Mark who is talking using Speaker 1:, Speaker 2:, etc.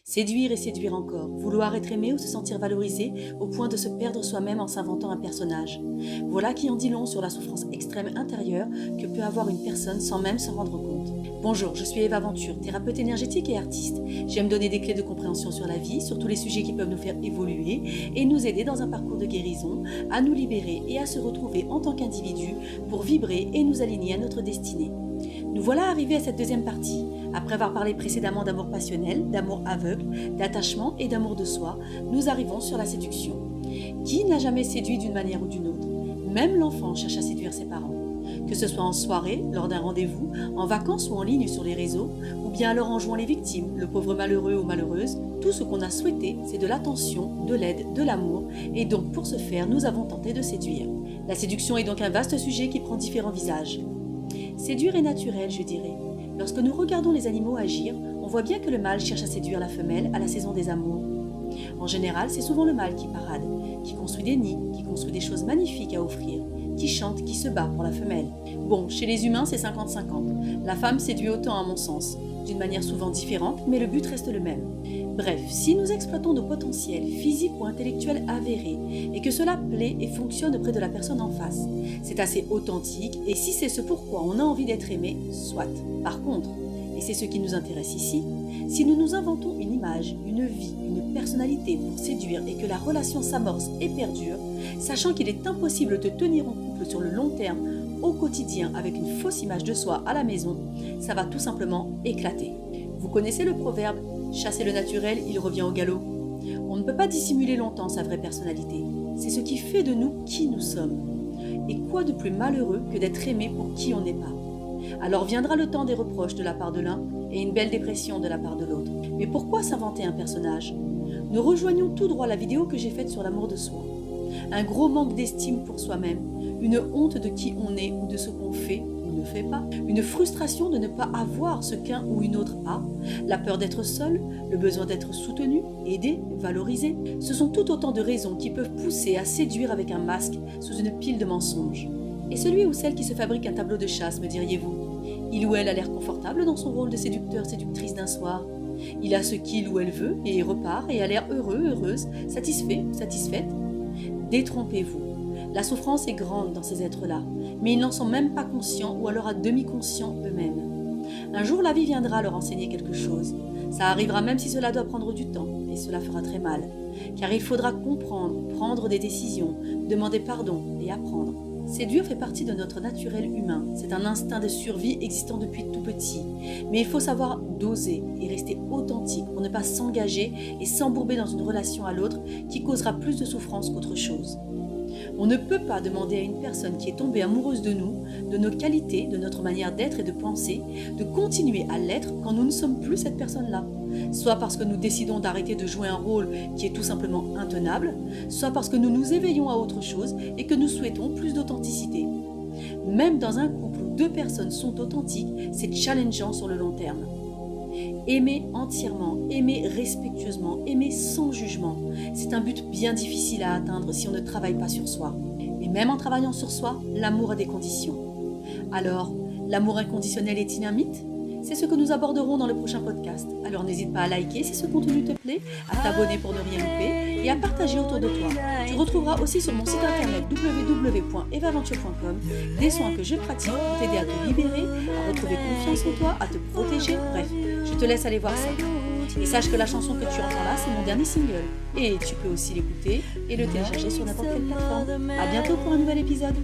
Speaker 1: Séduire et séduire encore, vouloir être aimé ou se sentir valorisé au point de se perdre soi-même en s'inventant un personnage. Voilà qui en dit long sur la souffrance extrême intérieure que peut avoir une personne sans même s'en rendre compte. Bonjour, je suis Eva Venture, thérapeute énergétique et artiste. J'aime donner des clés de compréhension sur la vie, sur tous les sujets qui peuvent nous faire évoluer et nous aider dans un parcours de guérison, à nous libérer et à se retrouver en tant qu'individu pour vibrer et nous aligner à notre destinée. Nous voilà arrivés à cette deuxième partie. Après avoir parlé précédemment d'amour passionnel, d'amour aveugle, d'attachement et d'amour de soi, nous arrivons sur la séduction. Qui n'a jamais séduit d'une manière ou d'une autre ? Même l'enfant cherche à séduire ses parents. Que ce soit en soirée, lors d'un rendez-vous, en vacances ou en ligne sur les réseaux, ou bien alors en jouant les victimes, le pauvre malheureux ou malheureuse, tout ce qu'on a souhaité, c'est de l'attention, de l'aide, de l'amour, et donc pour ce faire, nous avons tenté de séduire. La séduction est donc un vaste sujet qui prend différents visages. Séduire est naturel, je dirais. Lorsque nous regardons les animaux agir, on voit bien que le mâle cherche à séduire la femelle à la saison des amours. En général, c'est souvent le mâle qui parade, qui construit des nids, qui construit des choses magnifiques à offrir, qui chante, qui se bat pour la femelle. Bon, chez les humains, c'est 50-50. La femme séduit autant à mon sens, d'une manière souvent différente, mais le but reste le même. Bref, si nous exploitons nos potentiels physiques ou intellectuels avérés et que cela plaît et fonctionne auprès de la personne en face, c'est assez authentique et si c'est ce pourquoi on a envie d'être aimé, soit. Par contre, et c'est ce qui nous intéresse ici, si nous nous inventons une image, une vie, une personnalité pour séduire et que la relation s'amorce et perdure, sachant qu'il est impossible de tenir en couple sur le long terme au quotidien avec une fausse image de soi à la maison, ça va tout simplement éclater. Vous connaissez le proverbe « Chasser le naturel, il revient au galop ». On ne peut pas dissimuler longtemps sa vraie personnalité. C'est ce qui fait de nous qui nous sommes. Et quoi de plus malheureux que d'être aimé pour qui on n'est pas ? Alors viendra le temps des reproches de la part de l'un et une belle dépression de la part de l'autre. Mais pourquoi s'inventer un personnage ? Nous rejoignons tout droit la vidéo que j'ai faite sur l'amour de soi. Un gros manque d'estime pour soi-même, une honte de qui on est ou de ce qu'on fait ou ne fait pas, une frustration de ne pas avoir ce qu'un ou une autre a, la peur d'être seul, le besoin d'être soutenu, aidé, valorisé. Ce sont tout autant de raisons qui peuvent pousser à séduire avec un masque sous une pile de mensonges. Et celui ou celle qui se fabrique un tableau de chasse, me diriez-vous ? Il ou elle a l'air confortable dans son rôle de séducteur, séductrice d'un soir. Il a ce qu'il ou elle veut et repart et a l'air heureux, heureuse, satisfait ou satisfaite. Détrompez-vous. La souffrance est grande dans ces êtres-là, mais ils n'en sont même pas conscients ou alors à demi-conscients eux-mêmes. Un jour, la vie viendra leur enseigner quelque chose. Ça arrivera même si cela doit prendre du temps, et cela fera très mal. Car il faudra comprendre, prendre des décisions, demander pardon et apprendre. Séduire fait partie de notre naturel humain. C'est un instinct de survie existant depuis tout petit. Mais il faut savoir doser et rester authentique pour ne pas s'engager et s'embourber dans une relation à l'autre qui causera plus de souffrance qu'autre chose. On ne peut pas demander à une personne qui est tombée amoureuse de nous, de nos qualités, de notre manière d'être et de penser, de continuer à l'être quand nous ne sommes plus cette personne-là. Soit parce que nous décidons d'arrêter de jouer un rôle qui est tout simplement intenable, soit parce que nous nous éveillons à autre chose et que nous souhaitons plus d'authenticité. Même dans un couple où deux personnes sont authentiques, c'est challengeant sur le long terme. Aimer entièrement, aimer respectueusement, aimer sans jugement, c'est un but bien difficile à atteindre si on ne travaille pas sur soi. Mais même en travaillant sur soi, l'amour a des conditions. Alors, l'amour inconditionnel est-il un mythe ? C'est ce que nous aborderons dans le prochain podcast. Alors n'hésite pas à liker si ce contenu te plaît, à t'abonner pour ne rien louper et à partager autour de toi. Tu retrouveras aussi sur mon site internet www.evaventure.com des soins que je pratique pour t'aider à te libérer, à retrouver confiance en toi, à te protéger, bref, je te laisse aller voir ça. Et sache que la chanson que tu entends là, c'est mon dernier single. Et tu peux aussi l'écouter et le télécharger sur n'importe quelle plateforme. À bientôt pour un nouvel épisode.